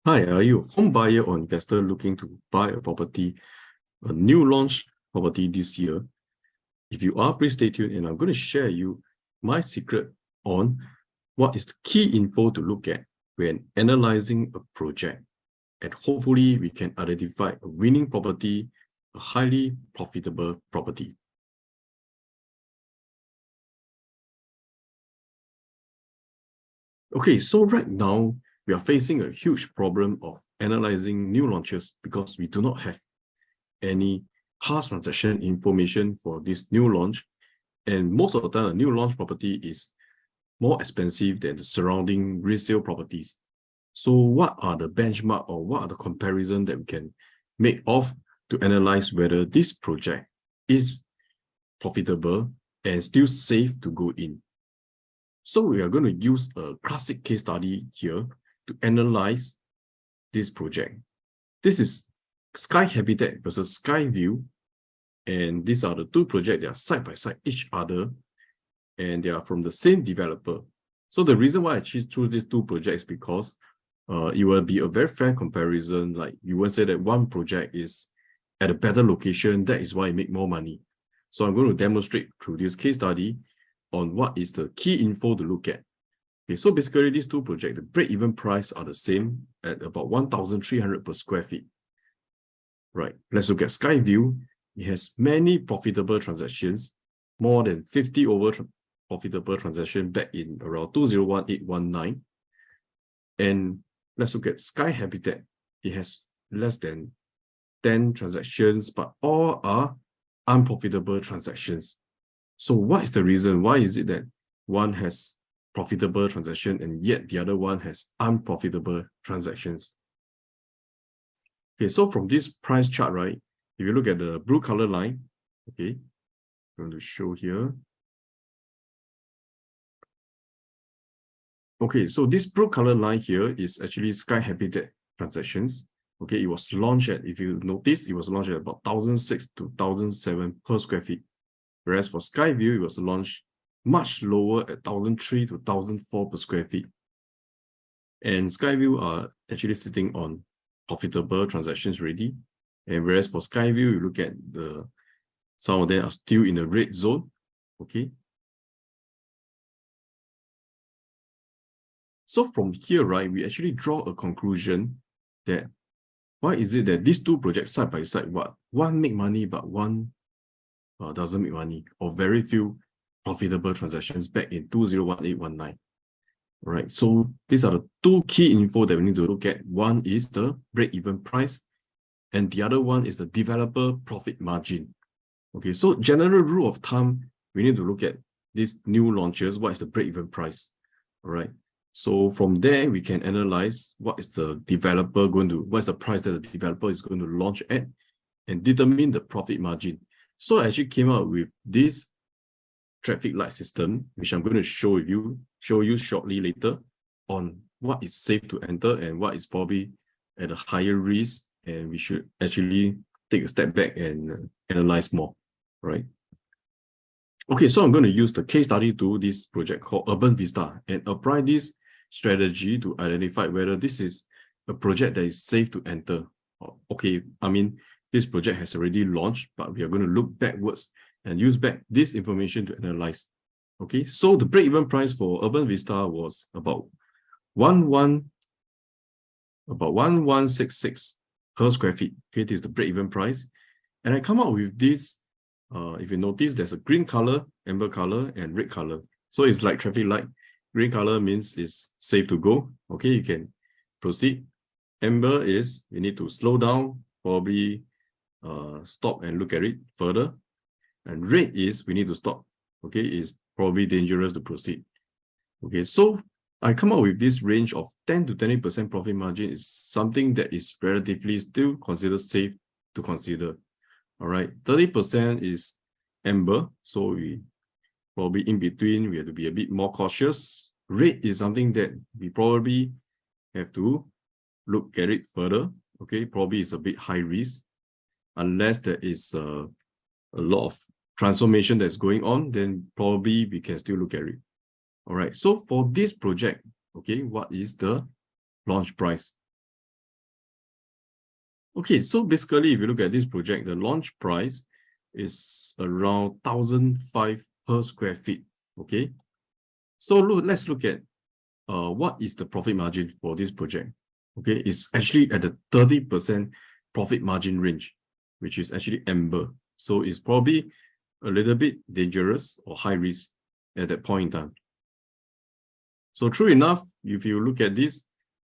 Hi, are you a home buyer or investor looking to buy a property, a new launch property this year? If you are, please stay tuned and I'm going to share you my secret on what is the key info to look at when analyzing a project. And hopefully we can identify a winning property, a highly profitable property. Okay, so right now we are facing a huge problem of analyzing new launches because we do not have any past transaction information for this new launch. And most of the time, a new launch property is more expensive than the surrounding resale properties. So what are the benchmark or what are the comparison that we can make of to analyze whether this project is profitable and still safe to go in? So we are going to use a classic case study here to analyze this project. This is Sky Habitat versus Skyview, and these are the two projects. They are side by side each other, and they are from the same developer. So the reason why I choose these two projects because it will be a very fair comparison. Like you will say that one project is at a better location, that is why it make more money. So I'm going to demonstrate through this case study on what is the key info to look at. Okay, so basically these two projects, the break-even price are the same at about 1,300 per square feet. Right, let's look at Skyview. It has many profitable transactions, more than 50 profitable transactions back in around 2018-19. And let's look at Sky Habitat. It has less than 10 transactions, but all are unprofitable transactions. So what is the reason? Why is it that one has profitable transaction and yet the other one has unprofitable transactions? Okay, so from this price chart, right, if you look at the blue color line, okay, I'm going to show here. Okay, so this blue color line here is actually Sky Habitat transactions. Okay, it was launched at, if you notice, it was launched at about 1,006 to 1,007 per square feet. Whereas for Skyview, it was launched much lower at 1,003 to 1,004 per square feet. And Skyview are actually sitting on profitable transactions already. And whereas for Skyview, you look at some of them are still in the red zone. Okay. So from here, right, we actually draw a conclusion that why is it that these two projects side by side, one make money, but one doesn't make money, or very few profitable transactions back in 2018-19. All right, so these are the two key info that we need to look at. One is the break-even price, and the other one is the developer profit margin. Okay, so general rule of thumb, we need to look at these new launches. What is the break-even price? All right. So from there, we can analyze what is the developer going to, what's the price that the developer is going to launch at, and determine the profit margin. So I actually came up with this traffic light system, which I'm going to show you shortly later on what is safe to enter and what is probably at a higher risk, and we should actually take a step back and analyze more, right? Okay, so I'm going to use the case study to this project called Urban Vista and apply this strategy to identify whether this is a project that is safe to enter. Okay, I mean, this project has already launched, but we are going to look backwards and use back this information to analyze. Okay, so the break-even price for Urban Vista was about 1166 per square feet. Okay, this is the break-even price. And I come up with this. If you notice, there's a green color, amber color, and red color. So it's like traffic light. Green color means it's safe to go. Okay, you can proceed. Amber is you need to slow down, probably stop and look at it further. And red is we need to stop. Okay, it's probably dangerous to proceed. Okay, so I come up with this range of 10 to 20% profit margin is something that is relatively still considered safe to consider. All right, 30% is amber, so we probably in between, we have to be a bit more cautious. Red is something that we probably have to look at it further. Okay, probably it's a bit high risk. Unless there is a lot of transformation that's going on, then probably we can still look at it. All right, so for this project, okay, what is the launch price? Okay, so basically, if you look at this project, the launch price is around 1,005 per square feet. Okay, so let's look at what is the profit margin for this project. Okay, it's actually at the 30% profit margin range, which is actually amber. So it's probably a little bit dangerous or high risk at that point in time. So true enough, if you look at this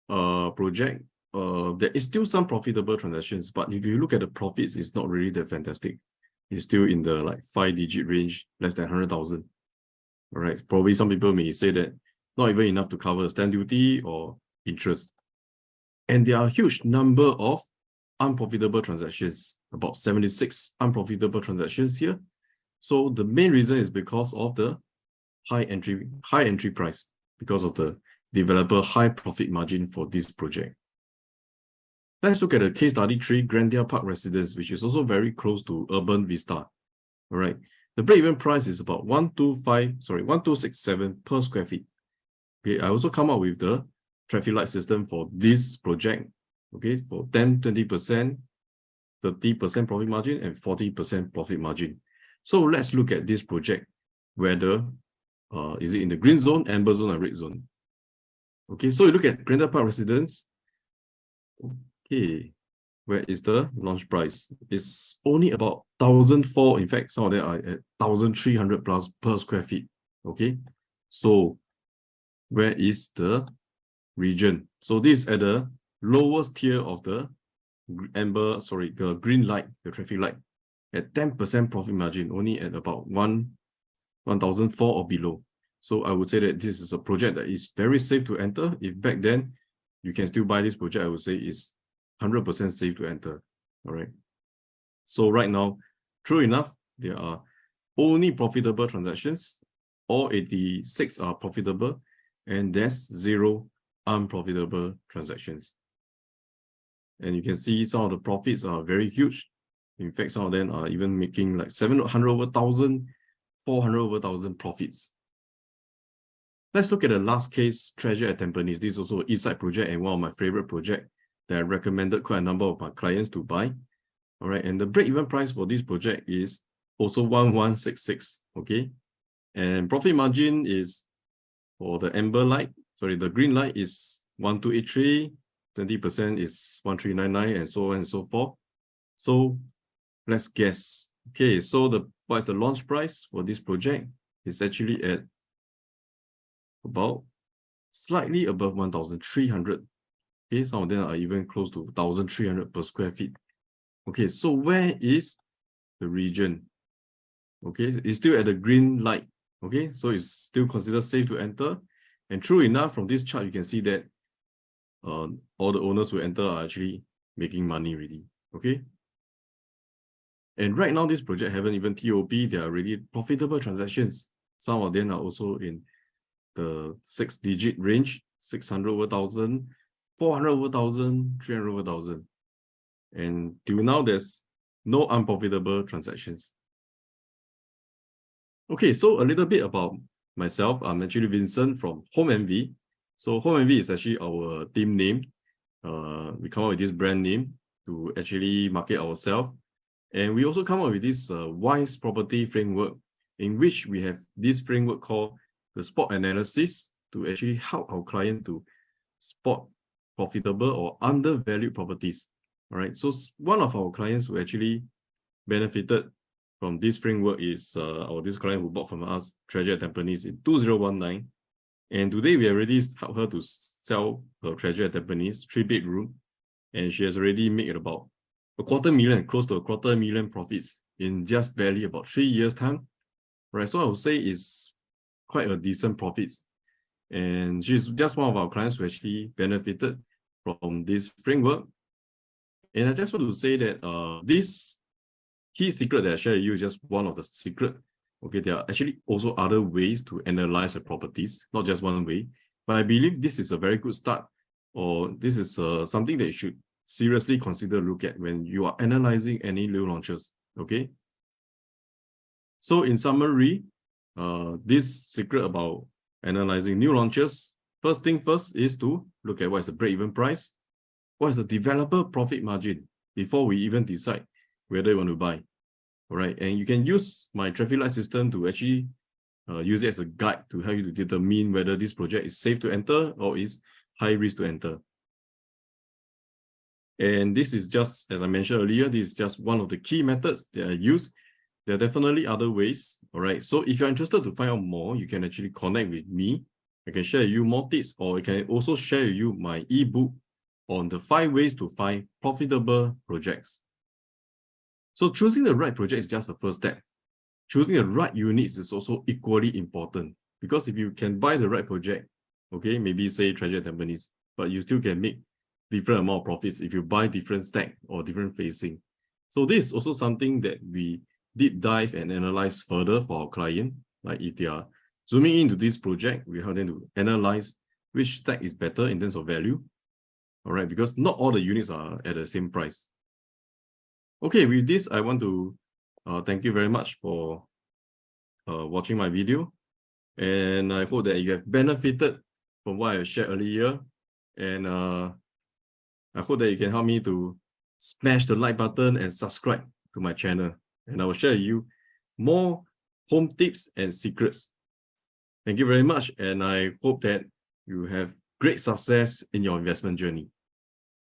project, there is still some profitable transactions, but if you look at the profits, it's not really that fantastic. It's still in the like 5-digit range, less than 100,000. All right, probably some people may say that not even enough to cover stamp duty or interest. And there are a huge number of unprofitable transactions, about 76 unprofitable transactions here. So the main reason is because of the high entry price, because of the developer high profit margin for this project. Let's look at the case study 3, Grandeur Park Residence, which is also very close to urban Vista. All right, the break-even price is about 1,267 per square feet. Okay, I also come up with the traffic light system for this project. Okay, for 10, 20%, 30% profit margin, and 40% profit margin. So let's look at this project, whether is it in the green zone, amber zone, or red zone. Okay, so you look at Grandeur Park Residence. Okay, where is the launch price? It's only about 1,004. In fact, some of them are at 1,300 plus per square feet. Okay, so where is the region? So this is at the lowest tier of the green light, the traffic light, at 10% profit margin, only at about 1,004 or below. So I would say that this is a project that is very safe to enter. If back then you can still buy this project, I would say is 100% safe to enter. All right. So right now, true enough, there are only profitable transactions. All 86 are profitable, and there's 0 unprofitable transactions. And you can see some of the profits are very huge. In fact, some of them are even making like 700 over 1,000, 400 over 1,000 profits. Let's look at the last case, Treasure at Tampines. This is also an East Side project and one of my favorite projects that I recommended quite a number of my clients to buy. All right, and the break-even price for this project is also 1,166. Okay, and profit margin is for the the green light is 1,283, 20% is 1,399, and so on and so forth. So let's guess. Okay, so what is the launch price for this project? It's actually at about slightly above 1,300. Okay, some of them are even close to 1,300 per square feet. Okay, so where is the region? Okay, it's still at the green light. Okay, so it's still considered safe to enter. And true enough, from this chart, you can see that all the owners who enter are actually making money already. Okay. And right now, this project haven't even TOP. They are already profitable transactions. Some of them are also in the 6-digit range, 600 over 1,000, 400 over 1,000, 300 over 1,000. And till now, there's no unprofitable transactions. Okay, so a little bit about myself. I'm actually Vincent from Home MV. So Home MV is actually our team name. We come up with this brand name to actually market ourselves. And we also come up with this WISE property framework, in which we have this framework called the spot analysis to actually help our client to spot profitable or undervalued properties. All right, so one of our clients who actually benefited from this framework is this client who bought from us, Treasure at Tampines, in 2019. And today we already helped her to sell her Treasure at Tampines, 3-bedroom, and she has already made about close to $250,000 profits in just barely about 3 years' time. Right, so I would say it's quite a decent profits. And she's just one of our clients who actually benefited from this framework. And I just want to say that this key secret that I share with you is just one of the secret. Okay, there are actually also other ways to analyze the properties, not just one way. But I believe this is a very good start, or this is something that you should seriously consider look at when you are analyzing any new launches. Okay. So in summary, this secret about analyzing new launches, first thing first is to look at what is the break-even price, what is the developer profit margin. before we even decide whether you want to buy. All right, and you can use my traffic light system to actually use it as a guide to help you to determine whether this project is safe to enter or is high risk to enter. And this is just, as I mentioned earlier, this is just one of the key methods that I use. There are definitely other ways. All right, so if you're interested to find out more, you can actually connect with me. I can share with you more tips, or I can also share with you my ebook on the 5 ways to find profitable projects. So choosing the right project is just the first step. Choosing the right units is also equally important, because if you can buy the right project, okay, maybe say Treasure at Tampines, but you still can make different amount of profits if you buy different stack or different facing. So this is also something that we deep dive and analyze further for our client. Like if they are zooming into this project, we help them to analyze which stack is better in terms of value. All right, because not all the units are at the same price. Okay, with this, I want to thank you very much for watching my video. And I hope that you have benefited from what I shared earlier. And I hope that you can help me to smash the like button and subscribe to my channel. And I will share with you more home tips and secrets. Thank you very much. And I hope that you have great success in your investment journey.